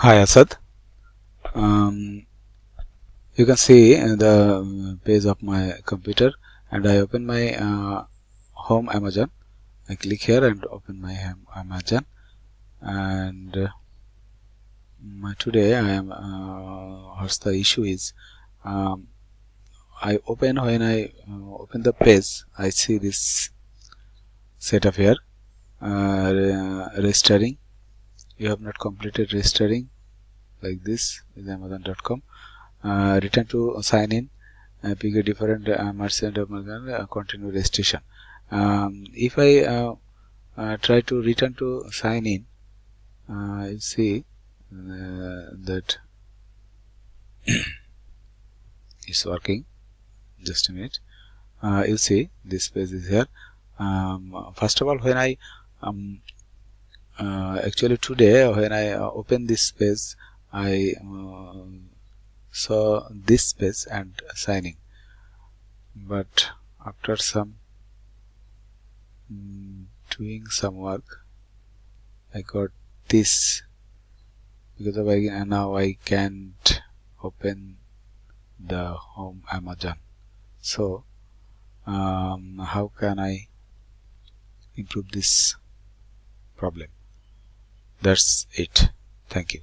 Hi Asad. Um, you can see the page of my computer, and I open my home Amazon. I click here and open my home Amazon, and today I am what's the issue is um, when I open the page, I see this setup here, registering. You have not completed registering, like this is Amazon.com. Return to sign in, pick a different merchant of continue registration. If I try to return to sign in, you see that it's working. Just a minute. You see this page is here. First of all, when I actually today when I open this page, I saw this page and signing, but after some doing some work, I got this because of now I can't open the home Amazon. So how can I improve this problem? That's it. Thank you.